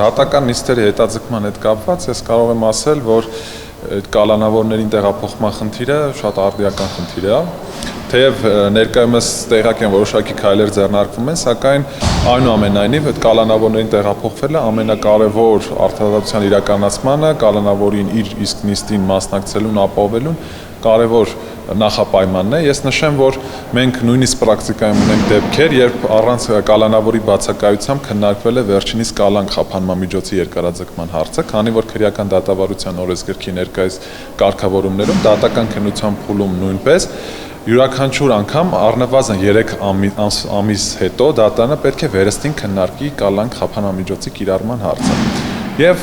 Դատական նիստերի հետաձգման հետ կապված ես կարող եմ ասել, որ այդ կալանավորներին տեղափոխման խնդիրը շատ արդիական խնդիր է, թեև ներկայումս տեղյակ են որոշակի քայլեր ձեռնարկվում են, սակայն այնուամենայնիվ այդ կալանավորներին տեղափոխվելը ամենակարևոր արդարադատության իրականացմանը, կալանավորին իր իսկ նիստին մասնակցելուն ապահովելուն կարևոր նախապայմանն է։ Ես նշեմ, որ մենք նույնիսկ պրակտիկայում ունենք դեպքեր, երբ առանց կալանավորի բացակայությամբ քննարկվել է վերջինիս կալանք խափանման միջոցի երկարաձգման հարցը, քանի որ քրեական դատավարության օրենսգրքի ներկայիս կարգավորումներում դատական քննության փուլում նույնպես յուրաքանչյուր անգամ առնվազն 3 ամիս հետո դատանը պետք է վերստին քննարկի կալանք խափանման միջոցի կիրառման հարցը։ Եվ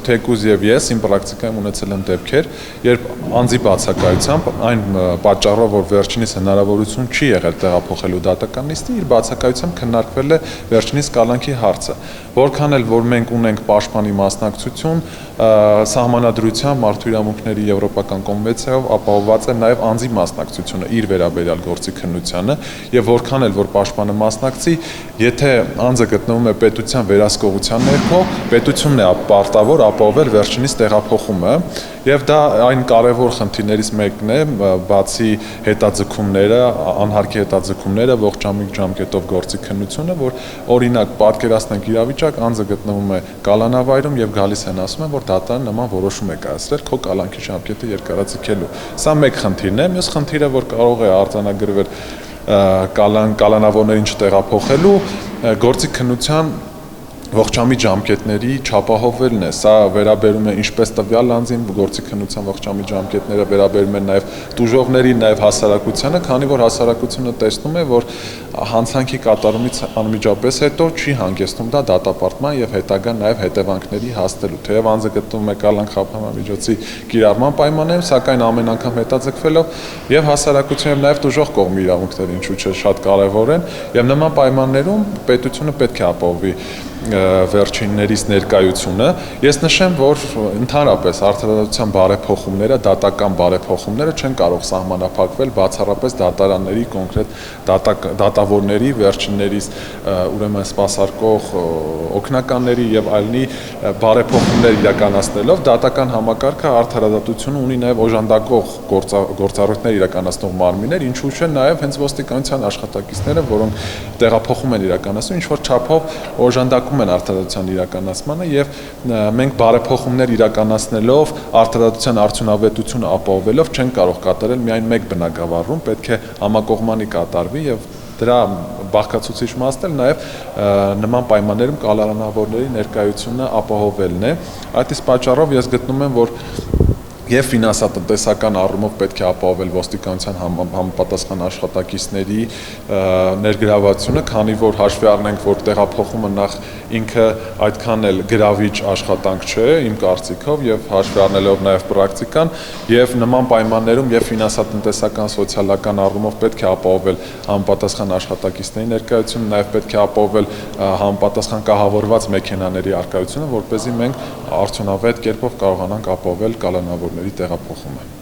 թեկուզ եւ ես իմ պրակտիկայում ունեցել եմ դեպքեր, երբ անձի բացակայությամբ այն պատճառով, որ վերջինիս հնարավորություն չի եղել տեղափոխելու դատական նիստի, իր բացակայությամբ քննարկվել է վերջինիս կալանքի հարցը։ Որքան էլ որ մենք ունենք պաշտպանի մասնակցություն, սահմանադրությամբ մարդու իրավունքների եվրոպական կոնվենցիայով ապահովված է նաև անձի մասնակցությունը իր վերաբերյալ գործի քննությանը, եւ որքան էլ որ պաշտպանը մասնակցի, եթե անձը գտնվում է պետության վերահսկողության ներքո, պետությունն է պարտավոր ապահովել վերջինիս տեղափոխումը, եւ դա այն կարևոր խնդիրներից մեկն է, բացի հետաձգումները, անհարկի հետաձգումները, ողջամիտ ժամկետով գործի քննությունը, որ օրինակ պատկերացնենք իրավիճակ, անձը գտնվում է կալանավայրում եւ գալիս են ասում են, որ դատարանը նման որոշում է կայացրել քո կալանքի ժամկետը երկարաձգելու։ Սա մեկ խնդիրն է, մյուս խնդիրը, որ կարող է արձանագրվել կալանավորներին չտեղափոխելու, գործի քննության ողջամիտ ժամկետների չապահովելն է, սա վերաբերում է ինչպես տվյալ անձին, գործի քննության ողջամիտ ժամկետները վերաբերում են նաև տուժողներին, նաև հասարակությանը, քանի որ հասարակությունը տեսնում է, որ հանցանքի կատարումից անմիջապես հետո չի հանգեցնում դա դատապարտման եւ հետագա նաև հետևանքների հասնելու, թեև անձը գտնվում է կալանք խափանման միջոցի կիրառման պայմաններում, սակայն ամեն անգամ հետաձգվելով եւ հասարակությունը եւ նաև տուժող կողմի իրավունքները ինչու՞ չէ շատ կարեւոր են եւ նման պայմաններում պետությունը պետք է ապահովի վերջիններից ներկայությունը։ Ես նշեմ, որ ընդհանրապես արդարադատության բարեփոխումները, դատական բարեփոխումները չեն կարող սահմանափակվել բացառապես դատարանների կոնկրետ դատավորների վերջիններից ուրեմն սպասարկող օգնականների եւ այլնի բարեփոխումներ իրականացնելով դատական համակարգը արդարադատությունը ունի նաեւ օժանդակող գործառույթներ իրականացնող մարմիններ, ինչու՞ չէ նաեւ հենց ոստիկանության աշխատակիցները, որոնք տեղափոխում են իրականացնում, ինչ որ չափով օժանդակում են արդարադատության իրականացմանը եւ մենք բարեփոխումներ իրականացնելով արդարադատության արդյունավետությունը ապահովելով չեն կարող կատարել միայն մեկ բնագավառում, պետք է համակողմանի կատարվի եւ դրա բաղկացուցիչ մասն էլ նաեւ նման պայմաններում կալանավորների ներկայությունը ապահովելն է։ Այդ իսկ պատճառով ես գտնում եմ, որ եւ ֆինանսատնտեսական առումով պետք է ապահովել ոստիկանության համապատասխան աշխատակիցների ներգրավվածությունը, քանի որ հաշվի առնենք, որ տեղափոխումը նախ ինքը այդքան էլ գրավիչ աշխատանք չէ, իմ կարծիքով, եւ հաշվի առնելով նաեւ պրակտիկան, եւ նման պայմաններում եւ ֆինանսատնտեսական, սոցիալական առումով պետք է ապահովել համապատասխան աշխատակիցների ներկայությունը, նաեւ պետք է ապահովել համապատասխան կահավորված մեքենաների առկայությունը, որպեսզի մենք արդյունավետ կերպով կարողանանք ապահովել կալանավորների տեղափոխումը։